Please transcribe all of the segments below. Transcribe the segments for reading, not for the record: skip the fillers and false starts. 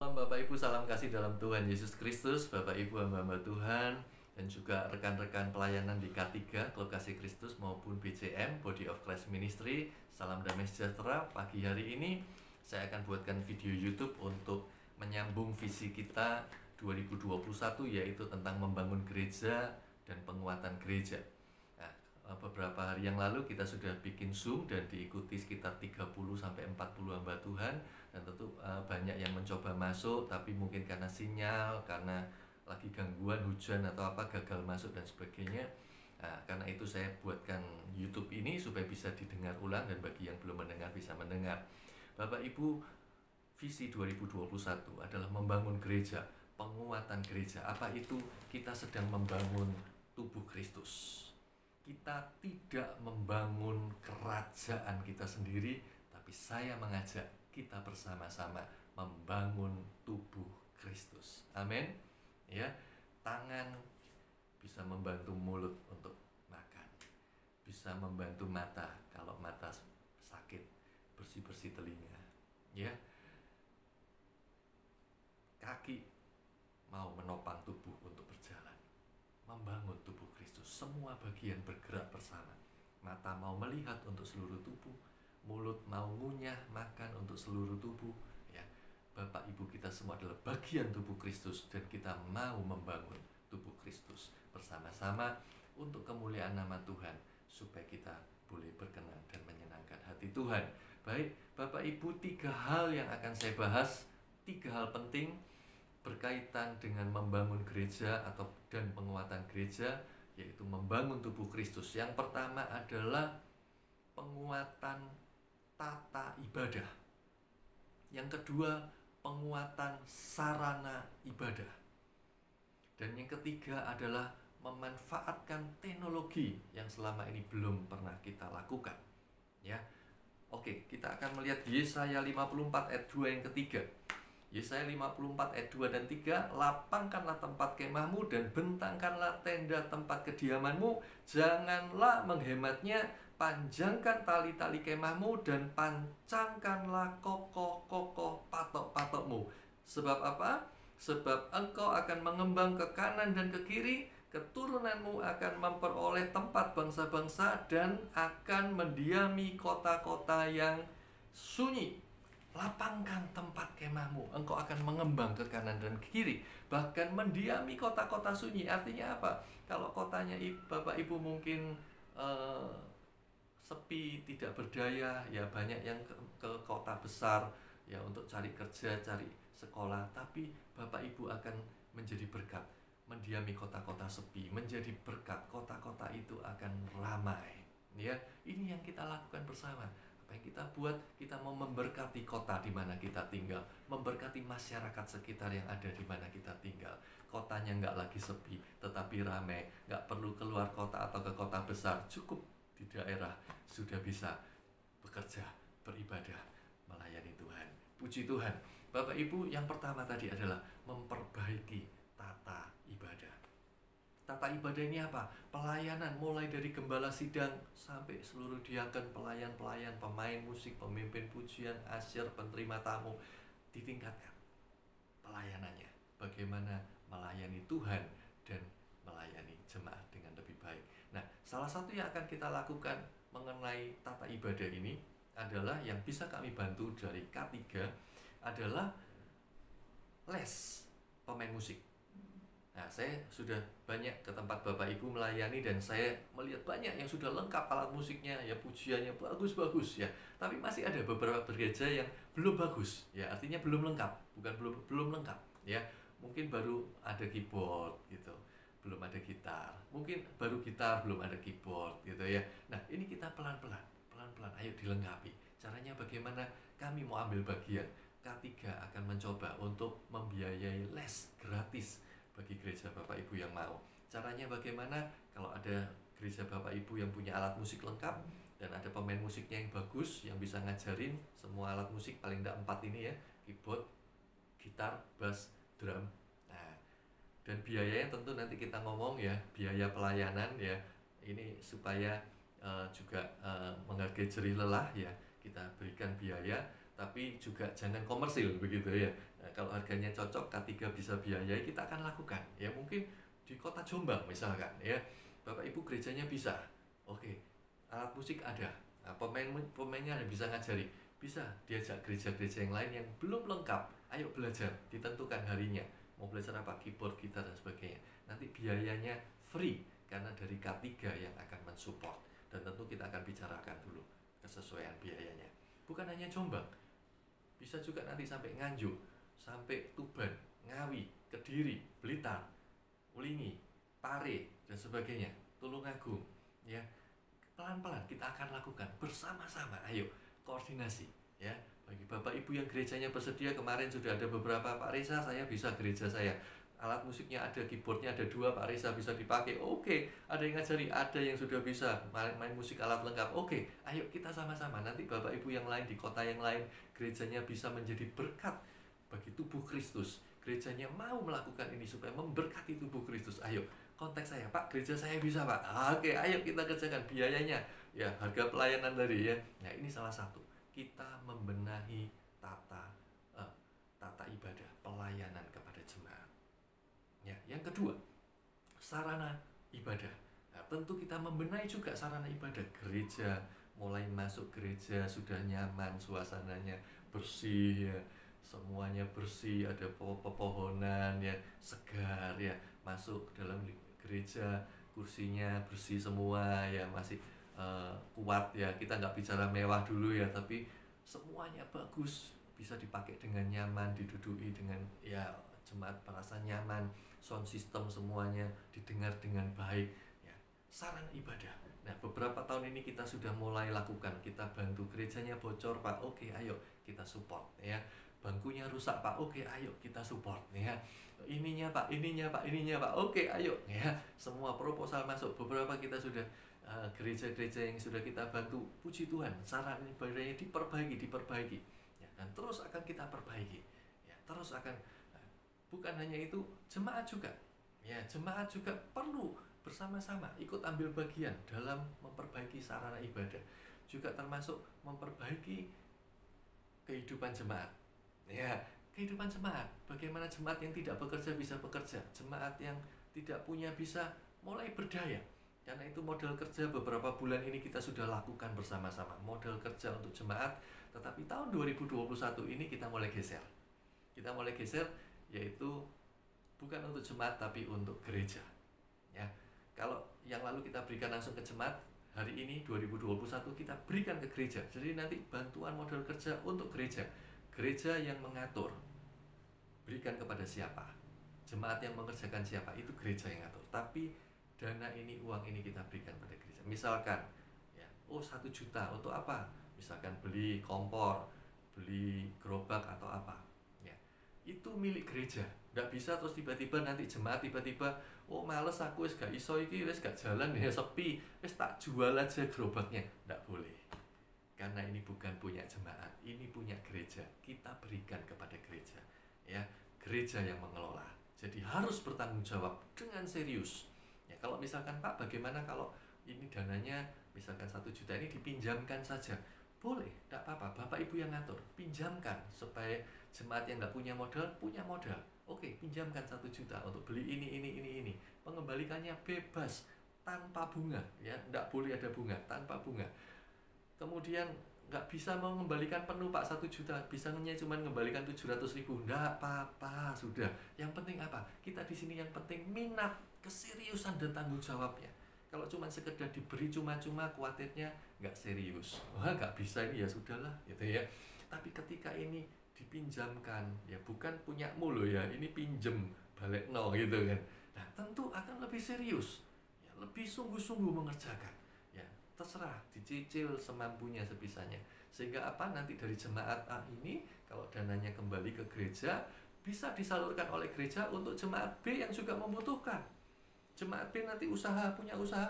Salam Bapak Ibu, salam kasih dalam Tuhan Yesus Kristus, Bapak Ibu hamba-hamba Tuhan, dan juga rekan-rekan pelayanan di K3, Klub Kasih Kristus maupun BCM, Body of Christ Ministry. Salam damai sejahtera. Pagi hari ini saya akan buatkan video YouTube untuk menyambung visi kita 2021, yaitu tentang membangun gereja dan penguatan gereja. Beberapa hari yang lalu kita sudah bikin Zoom dan diikuti sekitar 30-40 hamba Tuhan, dan tentu banyak yang mencoba masuk tapi mungkin karena sinyal, karena lagi gangguan hujan atau apa gagal masuk dan sebagainya. Karena itu saya buatkan YouTube ini supaya bisa didengar ulang dan bagi yang belum mendengar bisa mendengar. Bapak Ibu, visi 2021 adalah membangun gereja, penguatan gereja. Apa itu? Kita sedang membangun tubuh Kristus. Kita tidak membangun kerajaan kita sendiri, tapi saya mengajak kita bersama-sama membangun tubuh Kristus. Amin. Ya, tangan bisa membantu mulut untuk makan, bisa membantu mata kalau mata sakit, bersih-bersih telinga. Ya, kaki mau menopang tubuh untuk berjalan, membangun tubuh Kristus. Semua bagian bergerak bersama. Mata mau melihat untuk seluruh tubuh, mulut mau ngunyah makan untuk seluruh tubuh. Ya, Bapak Ibu kita semua adalah bagian tubuh Kristus, dan kita mau membangun tubuh Kristus bersama-sama untuk kemuliaan nama Tuhan, supaya kita boleh berkenan dan menyenangkan hati Tuhan. Baik, Bapak Ibu, 3 hal yang akan saya bahas, 3 hal penting berkaitan dengan membangun gereja dan penguatan gereja, yaitu membangun tubuh Kristus. Yang pertama adalah penguatan tata ibadah. Yang kedua, penguatan sarana ibadah. Dan yang ketiga adalah memanfaatkan teknologi yang selama ini belum pernah kita lakukan. Ya. Oke, kita akan melihat Yesaya 54 ayat 2 yang ketiga. Yesaya 54 ayat 2 dan 3, lapangkanlah tempat kemahmu dan bentangkanlah tenda tempat kediamanmu, janganlah menghematnya, panjangkan tali-tali kemahmu dan pancangkanlah kokoh-kokoh patok-patokmu. Sebab apa? Sebab engkau akan mengembang ke kanan dan ke kiri, keturunanmu akan memperoleh tempat bangsa-bangsa dan akan mendiami kota-kota yang sunyi. Lapangkan tempat kemahmu, engkau akan mengembang ke kanan dan ke kiri, bahkan mendiami kota-kota sunyi. Artinya apa? Kalau kotanya Bapak Ibu mungkin sepi, tidak berdaya, ya banyak yang ke kota besar ya untuk cari kerja, cari sekolah, tapi Bapak Ibu akan menjadi berkat. Mendiami kota-kota sepi menjadi berkat, kota-kota itu akan ramai. Ya, ini yang kita lakukan bersama. Yang kita buat, kita mau memberkati kota di mana kita tinggal, memberkati masyarakat sekitar yang ada di mana kita tinggal. Kotanya nggak lagi sepi, tetapi ramai, nggak perlu keluar kota atau ke kota besar, cukup di daerah sudah bisa bekerja, beribadah, melayani Tuhan. Puji Tuhan. Bapak Ibu, yang pertama tadi adalah memperbaiki tata ibadah. Tata ibadah ini apa? Pelayanan, mulai dari gembala sidang sampai seluruh diaken, pelayan-pelayan, pemain musik, pemimpin pujian, asyir, penerima tamu, ditingkatkan pelayanannya. Bagaimana melayani Tuhan dan melayani jemaat dengan lebih baik. Nah, salah satu yang akan kita lakukan mengenai tata ibadah ini adalah, yang bisa kami bantu dari K3 adalah les pemain musik. Nah, saya sudah banyak ke tempat Bapak Ibu melayani, dan saya melihat banyak yang sudah lengkap alat musiknya, ya pujiannya bagus-bagus ya. Tapi masih ada beberapa gereja yang belum bagus, ya artinya belum lengkap, bukan belum lengkap, ya. Mungkin baru ada keyboard gitu, belum ada gitar. Mungkin baru gitar belum ada keyboard gitu ya. Nah, ini kita pelan-pelan, ayo dilengkapi. Caranya bagaimana? Kami mau ambil bagian. K3 akan mencoba untuk membiayai les gratis bagi gereja Bapak Ibu yang mau. Caranya bagaimana? Kalau ada gereja Bapak Ibu yang punya alat musik lengkap dan ada pemain musiknya yang bagus, yang bisa ngajarin semua alat musik, paling tidak 4 ini ya, keyboard, gitar, bass, drum. Nah, dan biayanya tentu nanti kita ngomong ya, biaya pelayanan ya, ini supaya juga menghargai jerih lelah ya, kita berikan biaya. tapi juga jangan komersil begitu ya. Nah, kalau harganya cocok, K3 bisa biayai, kita akan lakukan. Ya mungkin di kota Jombang misalkan ya, Bapak Ibu gerejanya bisa, oke, alat musik ada, nah, pemainnya bisa ngajari, bisa diajak gereja-gereja yang lain yang belum lengkap, ayo belajar, ditentukan harinya, mau belajar apa, keyboard, gitar dan sebagainya. Nanti biayanya free karena dari K3 yang akan mensupport, dan tentu kita akan bicarakan dulu kesesuaian biayanya. Bukan hanya Jombang, bisa juga nanti sampai Nganjuk, sampai Tuban, Ngawi, Kediri, Blitar, Ulingi, Pare dan sebagainya, Tulungagung ya. Pelan-pelan kita akan lakukan bersama-sama. Ayo koordinasi ya. Bagi Bapak Ibu yang gerejanya bersedia, kemarin sudah ada beberapa, Pak Reza saya bisa gereja saya, alat musiknya ada, keyboardnya ada 2, Pak Reza bisa dipakai, oke. Ada yang ngajari, ada yang sudah bisa main musik alat lengkap, oke. Ayo kita sama-sama, nanti Bapak Ibu yang lain di kota yang lain, gerejanya bisa menjadi berkat bagi tubuh Kristus. Gerejanya mau melakukan ini supaya memberkati tubuh Kristus. Ayo kontak saya, Pak, gereja saya bisa, Pak. Oke, ayo kita kerjakan. Biayanya ya harga pelayanan tadi ya. Nah, ini salah satu, kita membenahi tata ibadah, pelayanan kepada jemaat ya. Yang kedua, sarana ibadah. Nah, tentu kita membenahi juga sarana ibadah. Gereja, mulai masuk gereja sudah nyaman, suasananya bersih ya, semuanya bersih, ada pepohonan ya, segar ya. Masuk ke dalam gereja, kursinya bersih semua ya, masih kuat ya. Kita nggak bicara mewah dulu ya, tapi semuanya bagus, bisa dipakai dengan nyaman, diduduki dengan ya, jemaat merasa nyaman, sound system semuanya didengar dengan baik ya. Sarana ibadah. Nah, beberapa tahun ini kita sudah mulai lakukan, kita bantu. Gerejanya bocor, Pak, oke, ayo kita support ya. Bangkunya rusak, Pak, oke, ayo kita support ya. Ininya Pak, oke, ayo ya. Semua proposal masuk, beberapa kita sudah gereja-gereja yang sudah kita bantu, puji Tuhan, sarana ibadahnya diperbaiki ya, dan terus akan kita perbaiki ya, terus akan. Bukan hanya itu, jemaat juga ya, jemaat juga perlu bersama-sama ikut ambil bagian dalam memperbaiki sarana ibadah, juga termasuk memperbaiki kehidupan jemaat ya. Kehidupan jemaat, bagaimana jemaat yang tidak bekerja bisa bekerja, jemaat yang tidak punya bisa mulai berdaya. Karena itu model kerja beberapa bulan ini kita sudah lakukan bersama-sama, model kerja untuk jemaat. Tetapi tahun 2021 ini kita mulai geser, yaitu bukan untuk jemaat tapi untuk gereja ya. Kalau yang lalu kita berikan langsung ke jemaat, hari ini 2021 kita berikan ke gereja. Jadi nanti bantuan model kerja untuk gereja yang mengatur, berikan kepada siapa, jemaat yang mengerjakan siapa, itu gereja yang ngatur. Tapi dana ini, uang ini kita berikan pada gereja. Misalkan ya, 1 juta untuk apa, misalkan beli kompor, beli gerobak atau apa ya, itu milik gereja. Nggak bisa terus tiba-tiba nanti jemaat tiba-tiba, males aku, wis gak iso iki, wis gak jalan ya, sepi, wis tak jual aja gerobaknya. Nggak boleh, karena ini bukan punya jemaat, ini punya gereja. Kita berikan kepada gereja ya, gereja yang mengelola. Jadi harus bertanggung jawab dengan serius ya. Kalau misalkan, Pak, bagaimana kalau ini dananya misalkan 1 juta ini dipinjamkan saja, boleh, tidak apa-apa, Bapak Ibu yang ngatur, pinjamkan supaya jemaat yang nggak punya modal, punya modal. Oke, pinjamkan 1 juta untuk beli ini. Pengembalikannya bebas, tanpa bunga ya, nggak boleh ada bunga, tanpa bunga. Kemudian nggak bisa mengembalikan penuh, Pak, 1 juta, bisanya cuma mengembalikan 700.000, nggak apa-apa, sudah. Yang penting apa? Kita di sini yang penting minat, keseriusan dan tanggung jawabnya. Kalau cuma sekedar diberi cuma-cuma, khawatirnya nggak serius, nggak bisa ini, ya sudahlah gitu ya. Tapi ketika ini dipinjamkan ya, bukan punyamu loh ya, ini pinjem balik no gitu kan. Nah, tentu akan lebih serius ya, lebih sungguh-sungguh mengerjakan ya. Terserah, dicicil semampunya, sebisanya. Sehingga apa, nanti dari jemaat A ini kalau dananya kembali ke gereja, bisa disalurkan oleh gereja untuk jemaat B yang juga membutuhkan. Jemaat B nanti punya usaha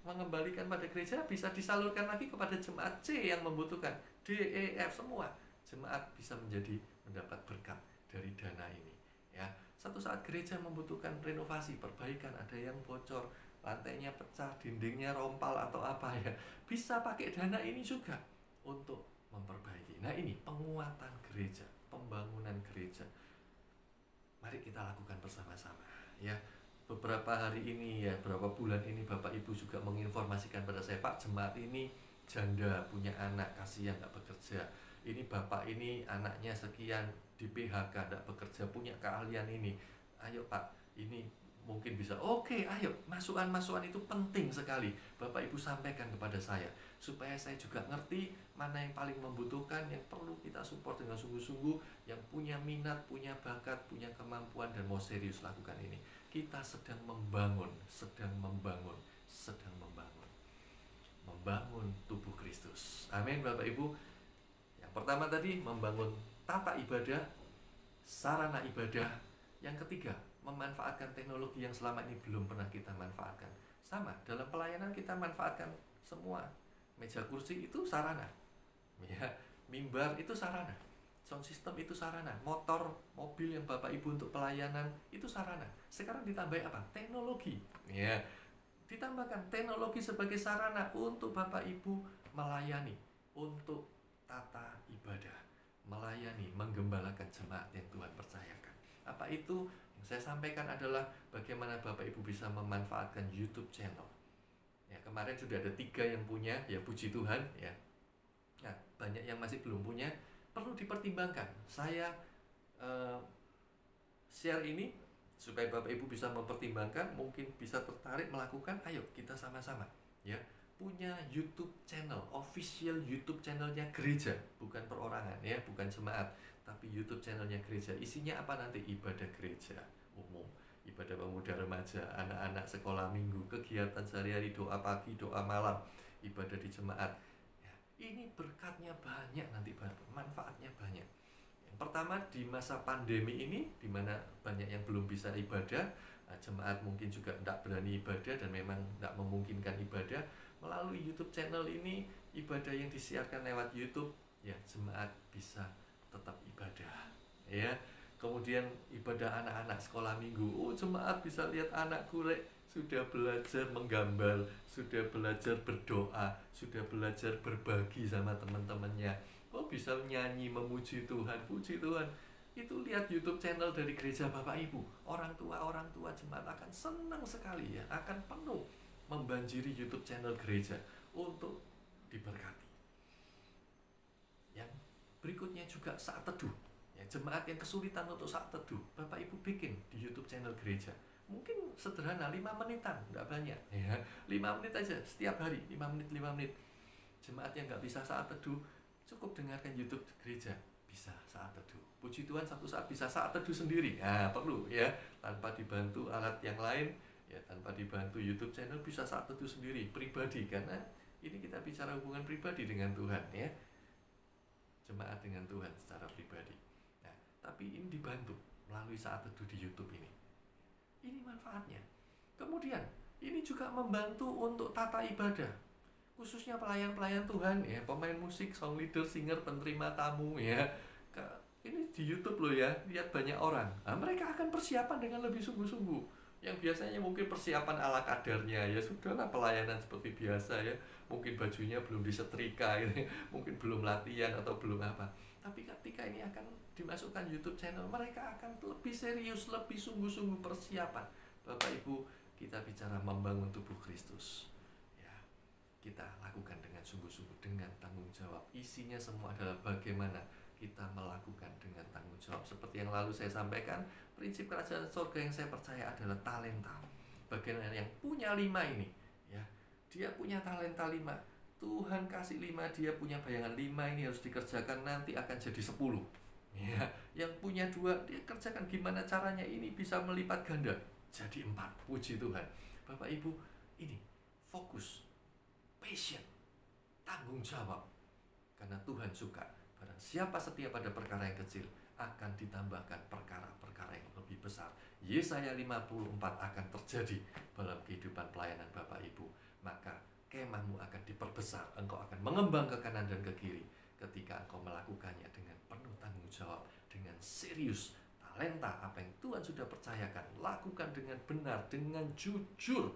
mengembalikan pada gereja, bisa disalurkan lagi kepada jemaat C yang membutuhkan. D, E, F, semua jemaat bisa mendapat berkat dari dana ini ya. Satu saat gereja membutuhkan renovasi, perbaikan, ada yang bocor, lantainya pecah, dindingnya rompal atau apa ya, bisa pakai dana ini juga untuk memperbaiki. Nah ini penguatan gereja, pembangunan gereja. Mari kita lakukan bersama-sama ya. Beberapa hari ini ya, beberapa bulan ini Bapak Ibu juga menginformasikan pada saya, Pak, jemaat ini janda, punya anak, kasihan nggak bekerja. Ini Bapak ini anaknya sekian, di PHK, nggak bekerja, punya keahlian ini. Ayo Pak, ini mungkin bisa. Oke, ayo, masukan-masukan itu penting sekali. Bapak Ibu sampaikan kepada saya, supaya saya juga ngerti mana yang paling membutuhkan, yang perlu kita support dengan sungguh-sungguh, yang punya minat, punya bakat, punya kemampuan, dan mau serius lakukan ini. Kita sedang membangun tubuh Kristus. Amin Bapak Ibu. Yang pertama tadi membangun tata ibadah, sarana ibadah. Yang ketiga, memanfaatkan teknologi yang selama ini belum pernah kita manfaatkan. Sama, dalam pelayanan kita manfaatkan semua. Meja kursi itu sarana, ya, mimbar itu sarana, sound system itu sarana, motor, mobil yang Bapak Ibu untuk pelayanan itu sarana. Sekarang ditambah apa? Teknologi, ya. Ditambahkan teknologi sebagai sarana untuk Bapak Ibu melayani, untuk tata ibadah, melayani, menggembalakan jemaat yang Tuhan percayakan. Apa itu? Yang saya sampaikan adalah bagaimana Bapak Ibu bisa memanfaatkan YouTube channel. Ya, kemarin sudah ada 3 yang punya, ya puji Tuhan ya. Nah, banyak yang masih belum punya, perlu dipertimbangkan. Saya share ini supaya Bapak Ibu bisa mempertimbangkan, mungkin bisa tertarik melakukan. Ayo kita sama-sama ya, punya YouTube channel, official YouTube channelnya gereja, bukan perorangan ya, bukan jemaat, tapi YouTube channelnya gereja. Isinya apa nanti? Ibadah gereja umum, ibadah pemuda remaja, anak-anak sekolah minggu, kegiatan sehari-hari, doa pagi, doa malam, ibadah di jemaat ya. Ini berkatnya banyak nanti, manfaatnya banyak. Yang pertama, di masa pandemi ini, di mana banyak yang belum bisa ibadah, jemaat mungkin juga tidak berani ibadah dan memang tidak memungkinkan ibadah, melalui YouTube channel ini, ibadah yang disiarkan lewat YouTube ya, jemaat bisa tetap ibadah ya. Kemudian ibadah anak-anak sekolah minggu, jemaat bisa lihat anakku sudah belajar menggambar, sudah belajar berdoa, sudah belajar berbagi sama teman-temannya, bisa nyanyi memuji Tuhan, puji Tuhan. Itu lihat YouTube channel dari gereja Bapak Ibu, orang tua jemaat akan senang sekali ya, akan penuh membanjiri YouTube channel gereja untuk diberkati. Yang berikutnya juga saat teduh ya, jemaat yang kesulitan untuk saat teduh, Bapak Ibu bikin di YouTube channel gereja. Mungkin sederhana, 5 menitan, nggak banyak ya, 5 menit aja setiap hari, 5 menit. Jemaat yang nggak bisa saat teduh, cukup dengarkan YouTube gereja, bisa saat teduh. Puji Tuhan, satu saat bisa saat teduh sendiri. Nah, perlu ya, tanpa dibantu alat yang lain ya, tanpa dibantu YouTube channel, bisa saat teduh sendiri pribadi, karena ini kita bicara hubungan pribadi dengan Tuhan ya, jemaat dengan Tuhan secara pribadi. Nah, tapi ini dibantu melalui saat teduh di YouTube ini. Ini manfaatnya. Kemudian ini juga membantu untuk tata ibadah, khususnya pelayan-pelayan Tuhan ya, pemain musik, song leader, singer, penerima tamu ya. Ini di YouTube loh ya, lihat banyak orang. Nah, mereka akan persiapan dengan lebih sungguh-sungguh. Yang biasanya mungkin persiapan ala kadarnya, ya sudahlah, pelayanan seperti biasa ya. Mungkin bajunya belum disetrika gitu, mungkin belum latihan atau belum apa. Tapi ketika ini akan dimasukkan YouTube channel, mereka akan lebih serius, lebih sungguh-sungguh persiapan. Bapak Ibu, kita bicara membangun tubuh Kristus. Kita lakukan dengan sungguh-sungguh, dengan tanggung jawab. Isinya semua adalah bagaimana kita melakukan dengan tanggung jawab. Seperti yang lalu saya sampaikan, prinsip kerajaan surga yang saya percaya adalah talenta. Bagaimana yang punya 5 ini ya, dia punya talenta 5, Tuhan kasih 5, dia punya bayangan 5 ini harus dikerjakan, nanti akan jadi 10 ya. Yang punya 2, dia kerjakan gimana caranya ini bisa melipat ganda jadi 4. Puji Tuhan. Bapak Ibu, ini fokus, passion, tanggung jawab. Karena Tuhan suka, barang siapa setia pada perkara yang kecil, akan ditambahkan perkara-perkara yang lebih besar. Yesaya 54 akan terjadi dalam kehidupan pelayanan Bapak Ibu. Maka kemahmu akan diperbesar, engkau akan mengembang ke kanan dan ke kiri ketika engkau melakukannya dengan penuh tanggung jawab, dengan serius. Talenta apa yang Tuhan sudah percayakan, lakukan dengan benar, dengan jujur,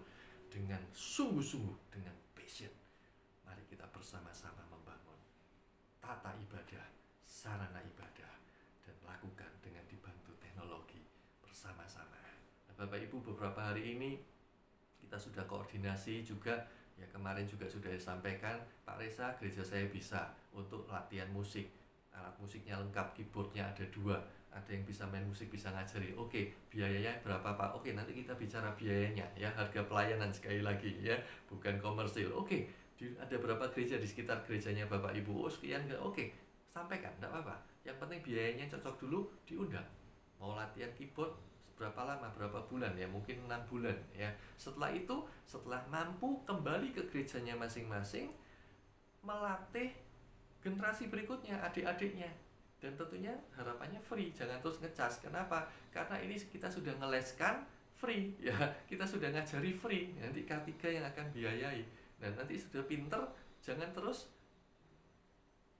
dengan sungguh-sungguh, dengan passion. Mari kita bersama-sama membangun tata ibadah sarana ibadah dan lakukan dengan dibantu teknologi bersama-sama. Nah, Bapak Ibu, beberapa hari ini kita sudah koordinasi juga, ya kemarin juga sudah disampaikan, Pak Reza, gereja saya bisa untuk latihan musik, alat musiknya lengkap, keyboardnya ada 2, ada yang bisa main musik, bisa ngajari. Oke, biayanya berapa Pak? Oke, nanti kita bicara biayanya ya, harga pelayanan sekali lagi ya, bukan komersil. Oke, ada berapa gereja di sekitar gerejanya Bapak Ibu? Oh sekian, enggak? Oke, sampaikan, enggak apa-apa. Yang penting biayanya cocok dulu, diundang. Mau latihan keyboard berapa lama, berapa bulan ya, mungkin 6 bulan ya. Setelah itu, setelah mampu kembali ke gerejanya masing-masing, melatih generasi berikutnya, adik-adiknya. Dan tentunya harapannya free, jangan terus ngecas. Kenapa? Karena ini kita sudah ngeleskan free ya, kita sudah ngajari free. Nanti K3 yang akan biayai. Dan nanti sudah pinter, jangan terus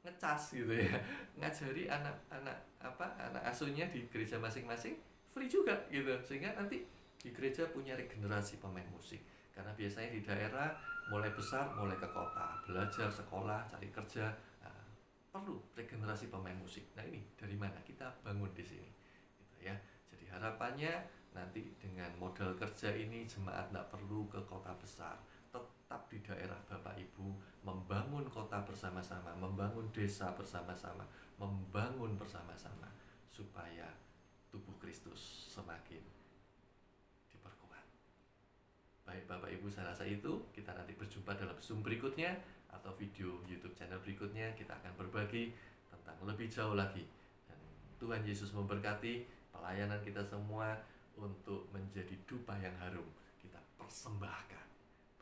ngecas gitu ya. Ngajari anak asuhnya di gereja masing-masing free juga gitu, sehingga nanti di gereja punya regenerasi pemain musik. Karena biasanya di daerah mulai besar, mulai ke kota, belajar, sekolah, cari kerja, perlu regenerasi pemain musik. Nah ini dari mana kita bangun di sini gitu ya. Jadi harapannya nanti dengan modal kerja ini jemaat tidak perlu ke kota besar, tetap di daerah Bapak Ibu, membangun kota bersama-sama, membangun desa bersama-sama, membangun bersama-sama supaya tubuh Kristus semakin diperkuat. Baik Bapak Ibu, saya rasa itu. Kita nanti berjumpa dalam Zoom berikutnya atau video YouTube channel berikutnya. Kita akan berbagi tentang lebih jauh lagi. Dan Tuhan Yesus memberkati pelayanan kita semua untuk menjadi dupa yang harum. Kita persembahkan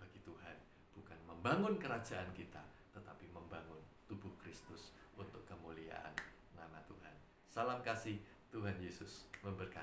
bagi Tuhan, bukan membangun kerajaan kita, tetapi membangun tubuh Kristus untuk kemuliaan nama Tuhan. Salam kasih, Tuhan Yesus memberkati.